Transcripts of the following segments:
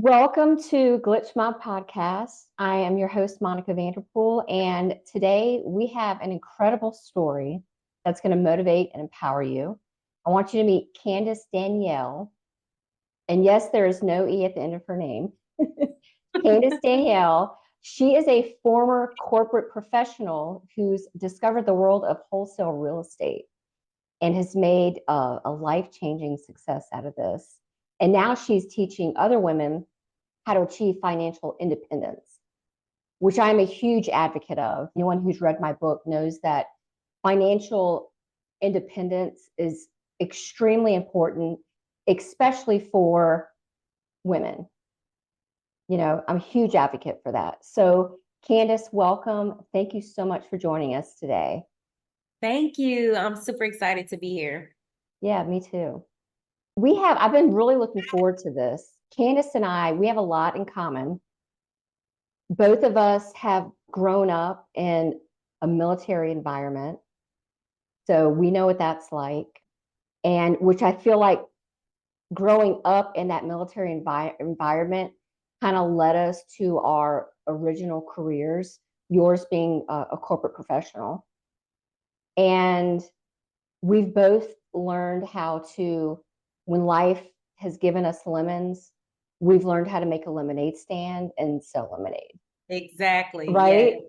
Welcome to Glitch My Podcast. I am your host, Monica Vanderpool, and today we have an incredible story that's going to motivate and empower you. I want you to meet Candace Danielle, and yes, there is no E at the end of her name. Candace Danielle, she is a former corporate professional who's discovered the world of wholesale real estate and has made a life-changing success out of this. And now she's teaching other women how to achieve financial independence, which I'm a huge advocate of. Anyone who's read my book knows that financial independence is extremely important, especially for women. I'm a huge advocate for that. So, Candace, welcome. Thank you so much for joining us today. Thank you. I'm super excited to be here. Yeah, me too. I've been really looking forward to this. Candace and I, we have a lot in common. Both of us have grown up in a military environment, so we know what that's like. And which I feel like growing up in that military environment kind of led us to our original careers, yours being a corporate professional. And we've both learned how to, when life has given us lemons, we've learned how to make a lemonade stand and sell lemonade. Exactly. Right?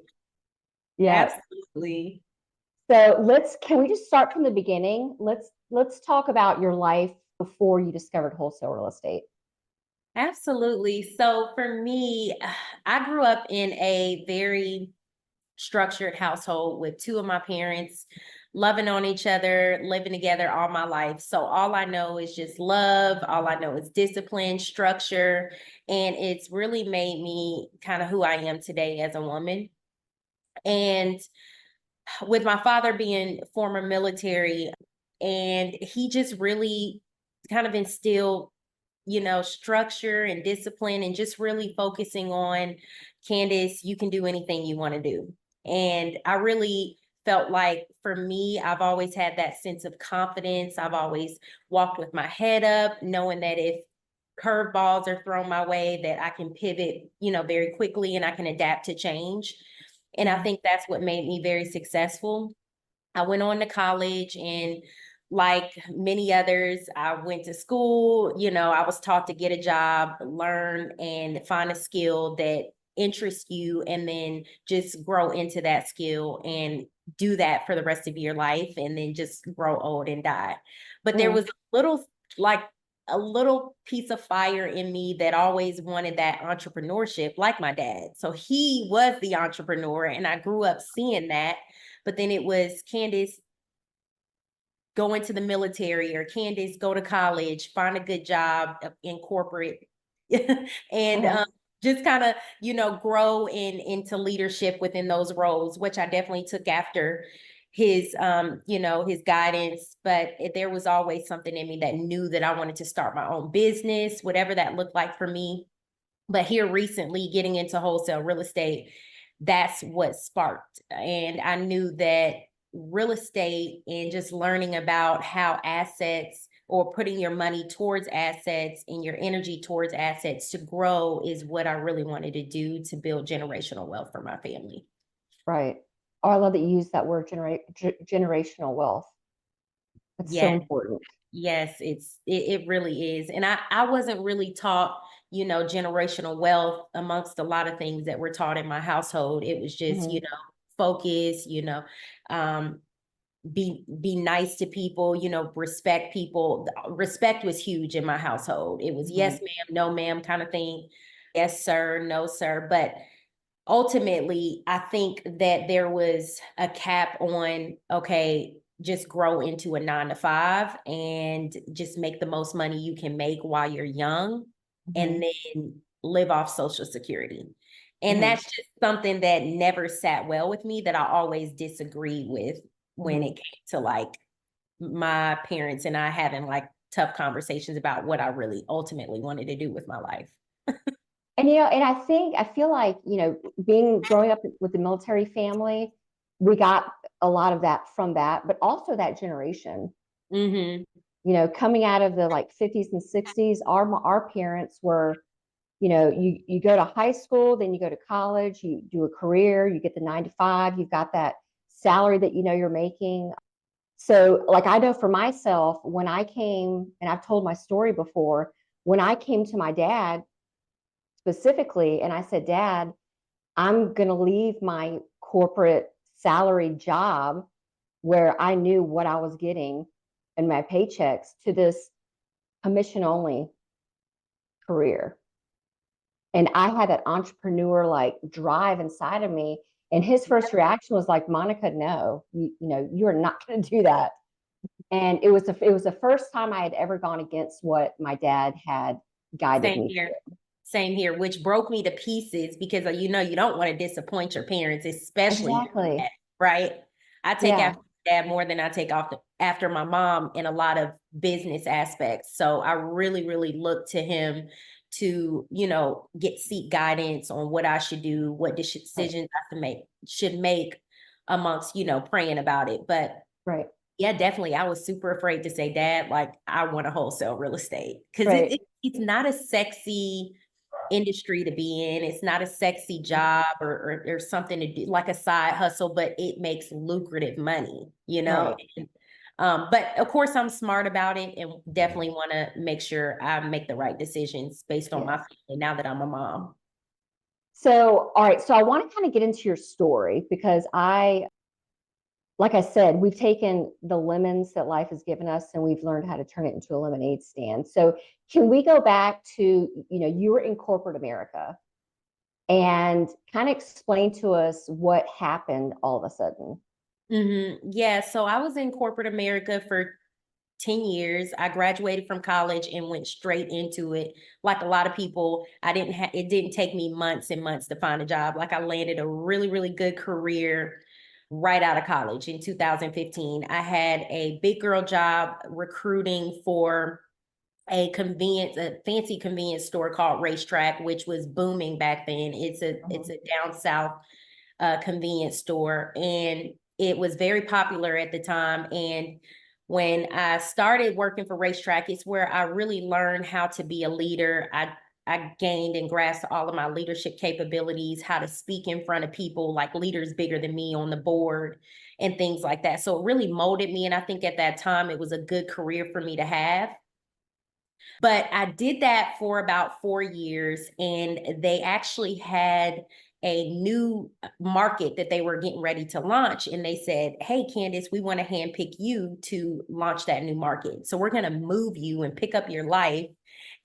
Yeah. Absolutely. So can we just start from the beginning? Let's talk about your life before you discovered wholesale real estate. Absolutely. So for me, I grew up in a very structured household with two of my parents loving on each other, living together all my life. So all I know is just love. All I know is discipline, structure, and it's really made me kind of who I am today as a woman. And with my father being former military, and he just really kind of instilled, structure and discipline and just really focusing on, Candace, you can do anything you want to do. And I really felt like for me, I've always had that sense of confidence. I've always walked with my head up, knowing that if curveballs are thrown my way, that I can pivot, very quickly and I can adapt to change. And I think that's what made me very successful. I went on to college, and like many others, I went to school. I was taught to get a job, learn, and find a skill that interests you, and then just grow into that skill and do that for the rest of your life, and then just grow old and die. But there was like a little piece of fire in me that always wanted that entrepreneurship, like my dad. So he was the entrepreneur, and I grew up seeing that. But then it was, Candace, go into the military, or Candace, go to college, find a good job in corporate, and just kind of, grow into leadership within those roles, which I definitely took after his his guidance. But there was always something in me that knew that I wanted to start my own business, whatever that looked like for me. But here recently, getting into wholesale real estate, that's what sparked. And I knew that real estate and just learning about how assets, or putting your money towards assets and your energy towards assets to grow, is what I really wanted to do to build generational wealth for my family. Right. Oh, I love that you use that word, generational wealth. That's so important. Yes, it really is. And I wasn't really taught, generational wealth amongst a lot of things that were taught in my household. It was just, focus, be nice to people, respect people. Respect was huge in my household. It was yes, ma'am, no, ma'am kind of thing. Yes, sir, no, sir. But ultimately, I think that there was a cap on, okay, just grow into a 9 to 5 and just make the most money you can make while you're young, and then live off Social Security. And that's just something that never sat well with me, that I always disagreed with when it came to like my parents and I having like tough conversations about what I really ultimately wanted to do with my life. And I feel like, growing up with the military family, we got a lot of that from that, but also that generation. Coming out of the like 50s and 60s, our parents were you go to high school, then you go to college, you do a career, you get the 9 to 5, you've got that salary that you're making. So, like, I know for myself, when I came, and I've told my story before, when I came to my dad specifically, and I said, Dad, I'm going to leave my corporate salary job where I knew what I was getting and my paychecks to this commission only career. And I had that entrepreneur like drive inside of me. And his first reaction was like, Monica, no, you are not going to do that. And it was the first time I had ever gone against what my dad had guided Same me here. to. Same here, which broke me to pieces because you don't want to disappoint your parents, especially your Exactly. dad, right? I take Yeah. after my dad more than I take after my mom in a lot of business aspects. So I really, really look to him to, seek guidance on what I should do, what Right. decisions should make amongst, praying about it. But Right. yeah, definitely. I was super afraid to say, Dad, like I want to wholesale real estate because Right. it's not a sexy industry to be in. It's not a sexy job or something to do like a side hustle, but it makes lucrative money, Right. And, but of course, I'm smart about it and definitely want to make sure I make the right decisions based on my Yes. family now that I'm a mom. So, all right. So I want to kind of get into your story because like I said, we've taken the lemons that life has given us and we've learned how to turn it into a lemonade stand. So can we go back to, you were in corporate America and kind of explain to us what happened all of a sudden? Yeah, so I was in corporate America for 10 years. I graduated from college and went straight into it. Like a lot of people, it didn't take me months and months to find a job. Like I landed a really, really good career right out of college in 2015. I had a big girl job recruiting for a fancy convenience store called Racetrack, which was booming back then. It's a down south convenience store, and it was very popular at the time. And when I started working for Racetrack, it's where I really learned how to be a leader. I gained and grasped all of my leadership capabilities, how to speak in front of people like leaders bigger than me on the board and things like that. So it really molded me. And I think at that time it was a good career for me to have. But I did that for about 4 years, and they actually had a new market that they were getting ready to launch. And they said, Hey, Candace, we want to handpick you to launch that new market. So we're going to move you and pick up your life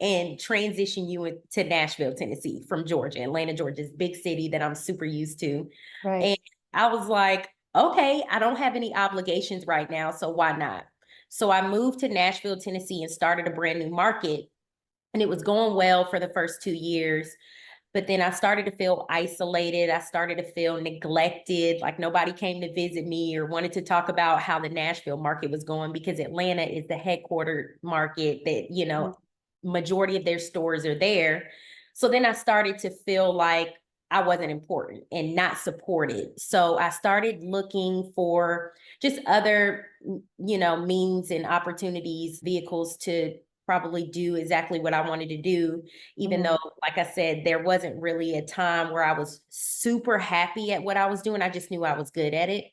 and transition you to Nashville, Tennessee from Georgia. Atlanta, Georgia is a big city that I'm super used to. Right. And I was like, okay, I don't have any obligations right now. So why not? So I moved to Nashville, Tennessee and started a brand new market. And it was going well for the first 2 years. But then I started to feel isolated. I started to feel neglected, like nobody came to visit me or wanted to talk about how the Nashville market was going because Atlanta is the headquartered market that, majority of their stores are there. So then I started to feel like I wasn't important and not supported. So I started looking for just other, means and opportunities, vehicles to probably do exactly what I wanted to do, even Mhm. though, like I said, there wasn't really a time where I was super happy at what I was doing. I just knew I was good at it.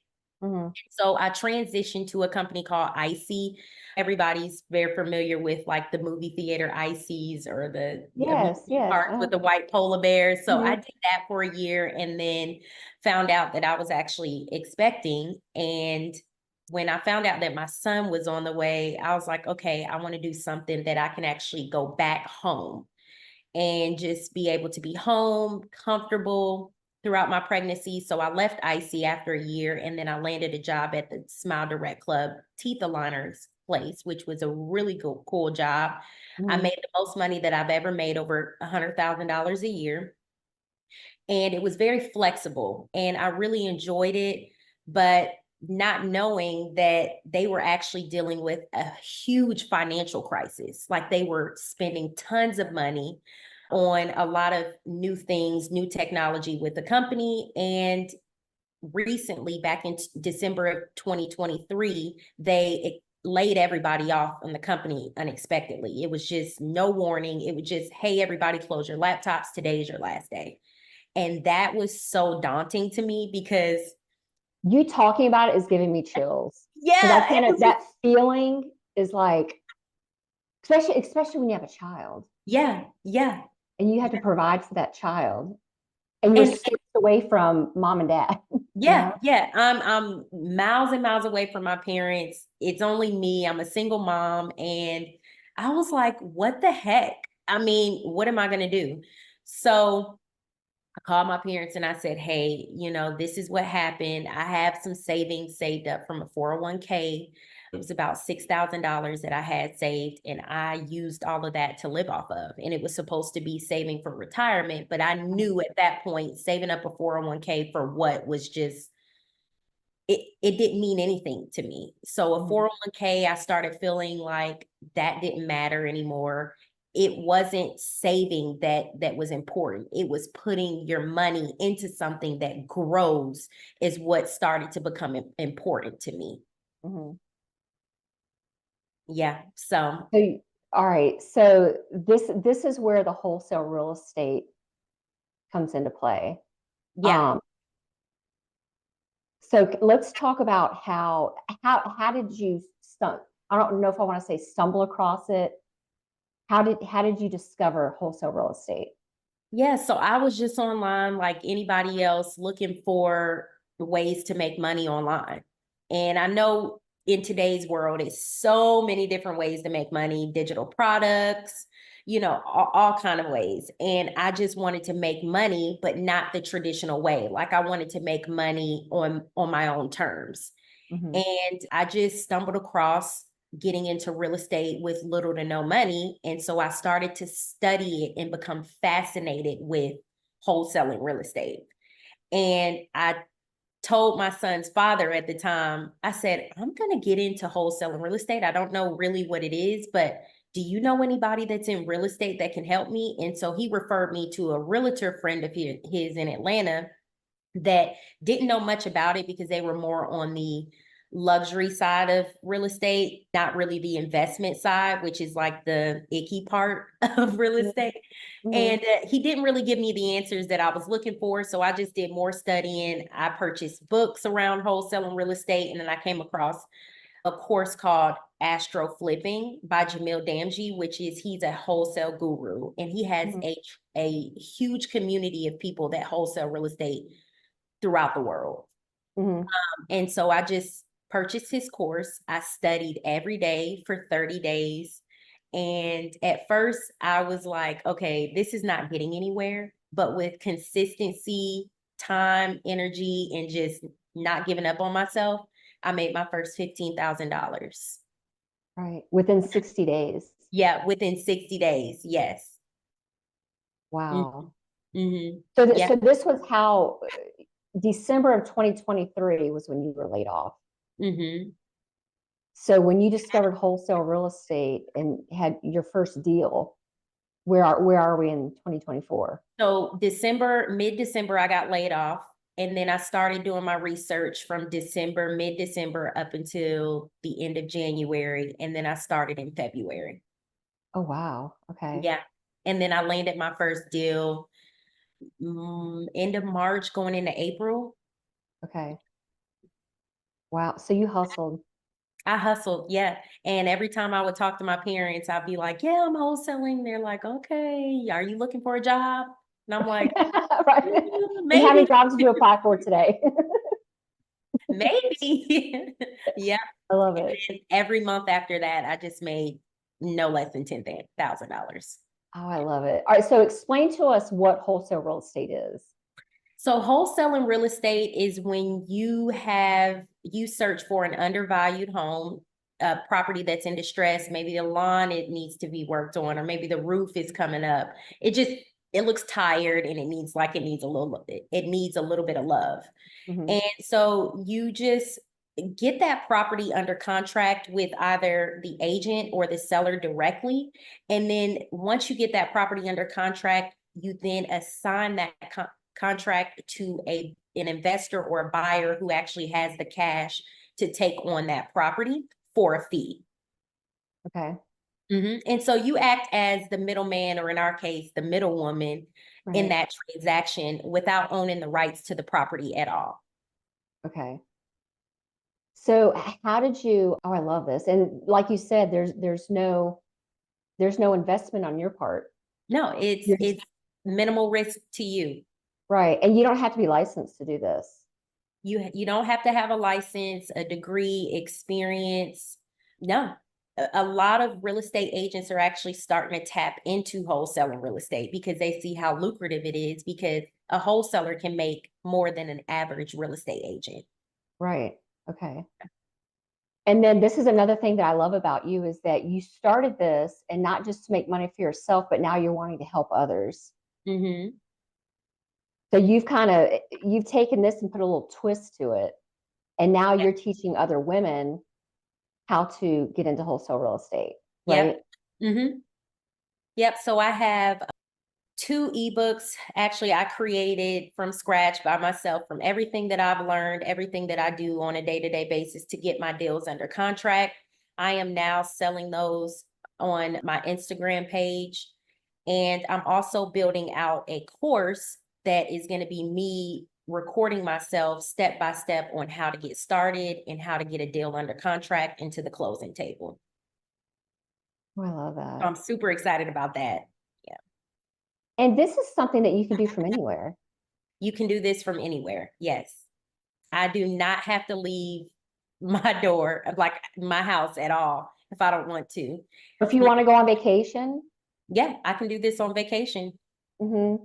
Mhm. So I transitioned to a company called Icy. Everybody's very familiar with like the movie theater Icy's or the amusement Yes. Yes. parks with the white polar bears. So I Mhm. did that for a year and then found out that I was actually expecting. And when I found out that my son was on the way, I was like, okay, I want to do something that I can actually go back home and just be able to be home, comfortable throughout my pregnancy. So I left Icy after a year and then I landed a job at the Smile Direct Club teeth aligners place, which was a really cool job. I Mhm. made the most money that I've ever made, over $100,000 a year. And it was very flexible and I really enjoyed it. But not knowing that they were actually dealing with a huge financial crisis, like they were spending tons of money on a lot of new things, new technology with the company. And recently, back in December of 2023, they laid everybody off in the company unexpectedly. It was just no warning. It was just, hey, everybody close your laptops. Today is your last day. And that was so daunting to me because You talking about it is giving me chills. Because I yeah, kind of, that feeling is like, especially when you have a child yeah, yeah. and you have to provide for that child and you're And stripped away from mom and dad, you yeah, know? yeah. I'm miles and miles away from my parents. It's only me. I'm a single mom. And I was like, what the heck? I mean, what am I gonna do? So I called my parents and I said, hey, this is what happened. I have some savings saved up from a 401k. It was about $6,000 that I had saved, and I used all of that to live off of. And it was supposed to be saving for retirement, but I knew at that point, saving up a 401k for what was just, it didn't mean anything to me. So a 401k, I started feeling like that didn't matter anymore. It wasn't saving that was important. It was putting your money into something that grows is what started to become important to me. Mm-hmm. Yeah. So So, all right. So this is where the wholesale real estate comes into play. yeah. Um, so let's talk about how did you I don't know if I want to say stumble across it. How did you discover wholesale real estate? Yeah, so I was just online like anybody else looking for ways to make money online. And I know in today's world, it's so many different ways to make money, digital products, all kind of ways. And I just wanted to make money, but not the traditional way. Like I wanted to make money on my own terms. Mm-hmm. And I just stumbled across getting into real estate with little to no money. And so I started to study it and become fascinated with wholesaling real estate. And I told my son's father at the time, I said, I'm going to get into wholesaling real estate. I don't know really what it is, but do you know anybody that's in real estate that can help me? And so he referred me to a realtor friend of his in Atlanta that didn't know much about it because they were more on the luxury side of real estate, not really the investment side, which is like the icky part of real estate. Mm-hmm. And he didn't really give me the answers that I was looking for. So I just did more studying. I purchased books around wholesale and real estate. And then I came across a course called Astro Flipping by Jamil Damji, he's a wholesale guru. And he has Mm-hmm. a huge community of people that wholesale real estate throughout the world. Mm-hmm. And so I just purchased his course. I studied every day for 30 days. And at first, I was like, okay, this is not getting anywhere. But with consistency, time, energy, and just not giving up on myself, I made my first $15,000. Right. Within 60 days. Yeah, within 60 days. Yes. Mm-hmm. Wow. Mm-hmm. Yeah. So this was how December of 2023 was when you were laid off. Mm-hmm. So when you discovered wholesale real estate and had your first deal, where are we in 2024? So mid-December, I got laid off. And then I started doing my research from mid-December up until the end of January. And then I started in February. Oh, wow. Okay. Yeah. And then I landed my first deal end of March going into April. Okay. Wow. So you hustled. I hustled, yeah. And every time I would talk to my parents, I'd be like, yeah, I'm wholesaling. They're like, okay, are you looking for a job? And I'm like, Right. And how many maybe. jobs did you apply for today? Maybe. Yeah. I love it. And every month after that, I just made no less than $10,000. Oh, I love it. All right. So explain to us what wholesale real estate is. So wholesaling real estate is when you search for an undervalued home, a property that's in distress, maybe the lawn, it needs to be worked on, or maybe the roof is coming up. It looks tired and it needs a little bit of love. Mm-hmm. And so you just get that property under contract with either the agent or the seller directly. And then once you get that property under contract, you then assign that contract to an investor or a buyer who actually has the cash to take on that property. for a fee. Okay. And so you act as the middleman, or in our case, the middlewoman in Right. that transaction without owning the rights to the property at all. Okay. So how did you, oh, I love this. And like you said, there's no investment on your part. No, You're just, it's minimal risk to you. right. And you don't have to be licensed to do this. You don't have to have a license, a degree, experience. No. A lot of real estate agents are actually starting to tap into wholesaling real estate because they see how lucrative it is, because a wholesaler can make more than an average real estate agent. Right. Okay. And then this is another thing that I love about you is that you started this and not just to make money for yourself, but now you're wanting to help others. Mm-hmm. So you've taken this and put a little twist to it. And now you're teaching other women how to get into wholesale real estate, right? Yep. Mm-hmm. Yep. So I have 2 ebooks. Actually, I created from scratch by myself, from everything that I've learned, everything that I do on a day-to-day basis to get my deals under contract. I am now selling those on my Instagram page. And I'm also building out a course that is going to be me recording myself step by step on how to get started and how to get a deal under contract into the closing table. Oh, I love So that. I'm super excited about that. Yeah. And this is something that you can do from anywhere. You can do this from anywhere. Yes. I do not have to leave my door, like my house at all, if I don't want to. If you want to go on vacation, Yeah, I can do this on vacation. hmm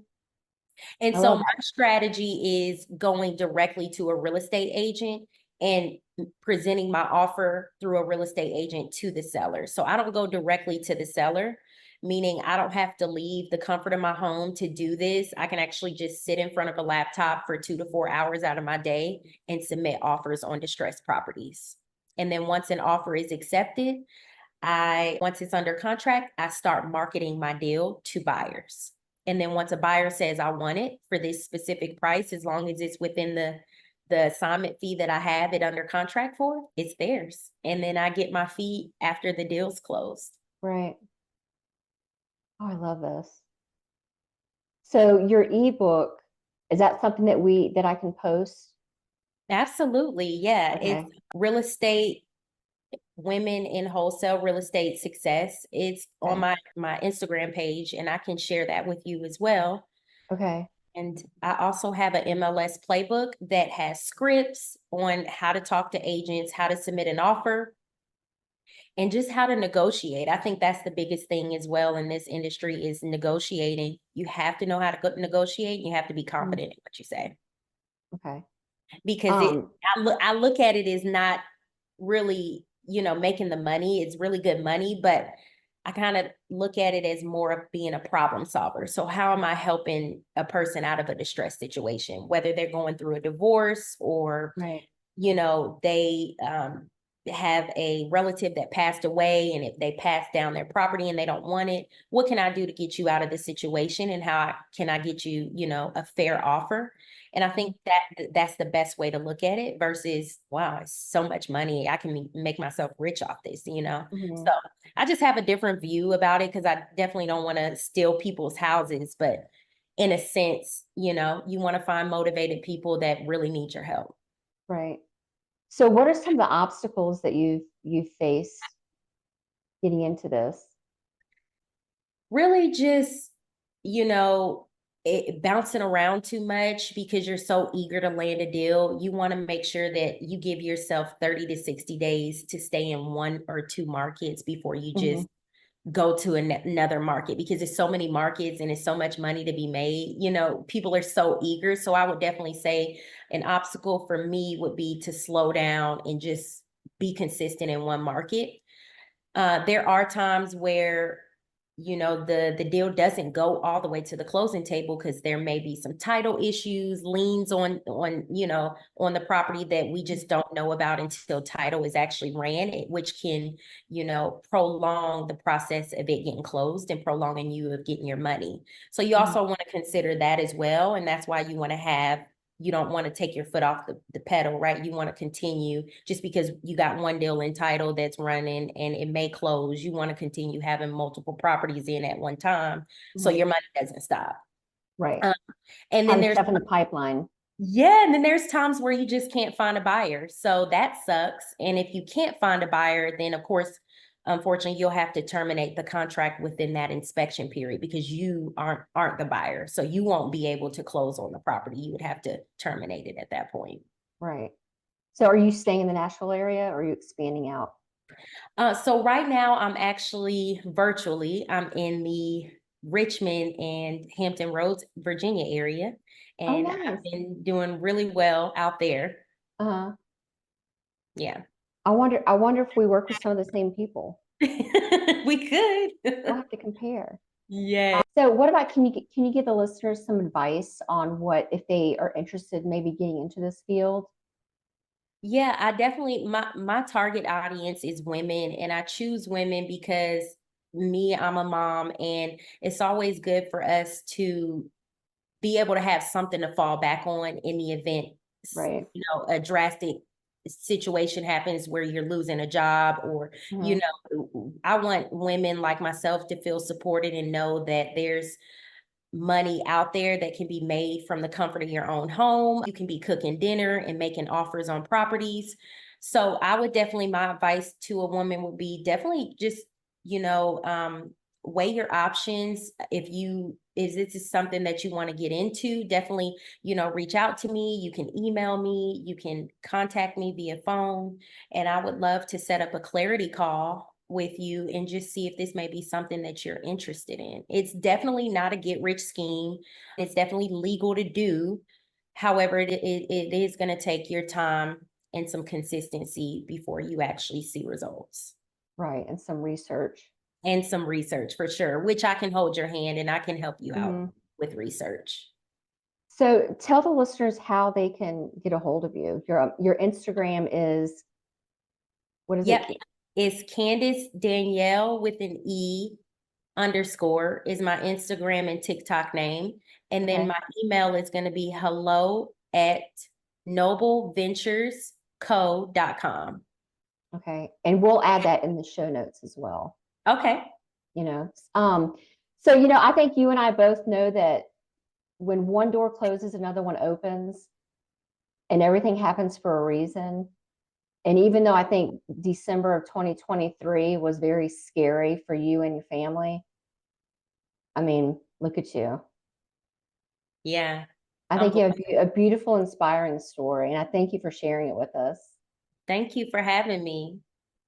And I so love my that. strategy is going directly to a real estate agent and presenting my offer through a real estate agent to the seller. So I don't go directly to the seller, meaning I don't have to leave the comfort of my home to do this. I can actually just sit in front of a laptop for 2 to 4 hours out of my day and submit offers on distressed properties. And then once an offer is accepted, once it's under contract, I start marketing my deal to buyers. And then once a buyer says, I want it for this specific price, as long as it's within the assignment fee that I have it under contract for, it's theirs. And then I get my fee after the deal's closed. Right. Oh, I love this. So your ebook, is that something that I can post? Absolutely. Yeah. Okay. It's Real Estate Women in Wholesale Real Estate Success. It's on Okay. my Instagram page, and I can share that with you as well. Okay. And I also have an MLS playbook that has scripts on how to talk to agents, how to submit an offer, and just how to negotiate. I think that's the biggest thing as well in this industry is negotiating. You have to know how to negotiate. You have to be Mm, confident in what you say, okay. because Um, I look at it as not really, making the money. It's really good money, but I kind of look at it as more of being a problem solver. So how am I helping a person out of a distressed situation, whether they're going through a divorce or, right. they have a relative that passed away, and if they pass down their property and they don't want it, what can I do to get you out of the situation, and can I get you, a fair offer? And I think that that's the best way to look at it versus, wow, it's so much money. I can make myself rich off this. Mhm. So I just have a different view about it because I definitely don't want to steal people's houses. But in a sense, you want to find motivated people that really need your help. Right. So what are some of the obstacles that you've faced getting into this? Really just, you know, bouncing around too much because you're so eager to land a deal. You want to make sure that you give yourself 30 to 60 days to stay in 1 or 2 markets before you Mhm. just go to another market, because there's so many markets and it's so much money to be made. People are so eager. So I would definitely say an obstacle for me would be to slow down and just be consistent in one market. There are times where, the deal doesn't go all the way to the closing table because there may be some title issues, liens on the property that we just don't know about until title is actually ran, which can, prolong the process of it getting closed and prolonging you of getting your money. So you Mhm. also want to consider that as well. And that's why you want to have you don't want to take your foot off the pedal, right? You want to continue just because you got one deal entitled that's running and it may close. You want to continue having multiple properties in at one time, so Mhm. your money doesn't stop. Right. And then Having there's stuff in the pipeline. yeah, and then there's times where you just can't find a buyer. So that sucks. And if you can't find a buyer, then of course, unfortunately, you'll have to terminate the contract within that inspection period because you aren't the buyer. So you won't be able to close on the property. You would have to terminate it at that point. Right. So are you staying in the Nashville area or are you expanding out? So right now I'm actually virtually, I'm in the Richmond and Hampton Roads, Virginia area. Oh, And nice. I've been doing really well out there. Uh-huh. Yeah. I wonder if we work with some of the same people. We could. We'll have to compare. Yeah. So what about, can you give the listeners some advice on what, if they are interested in maybe getting into this field? Yeah, I definitely my target audience is women, and I choose women because I'm a mom, and it's always good for us to be able to have something to fall back on in the event, Right. a drastic situation happens where you're losing a job, or Mhm. I want women like myself to feel supported and know that there's money out there that can be made from the comfort of your own home. You can be cooking dinner and making offers on properties. So I would definitely, my advice to a woman would be definitely just, you know, weigh your options. If this is something that you want to get into, definitely, reach out to me. You can email me, you can contact me via phone, and I would love to set up a clarity call with you and just see if this may be something that you're interested in. It's definitely not a get rich scheme. It's definitely legal to do. However, it is going to take your time and some consistency before you actually see results. Right. And some research. And some research for sure, which I can hold your hand and I can help you out Mhm. with research. So tell the listeners how they can get a hold of you. Your Instagram is, what is Yep. it? It's Candace Danielle with an E _ is my Instagram and TikTok name. And then Okay. my email is going to be hello@nobleventuresco.com. Okay. And we'll add that in the show notes as well. Okay. You know, so, I think you and I both know that when one door closes, another one opens, and everything happens for a reason. And even though I think December of 2023 was very scary for you and your family, I mean, look at you. Yeah. I think you have a beautiful, inspiring story, and I thank you for sharing it with us. Thank you for having me.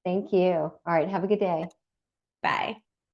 Thank you. All right, have a good day. Bye.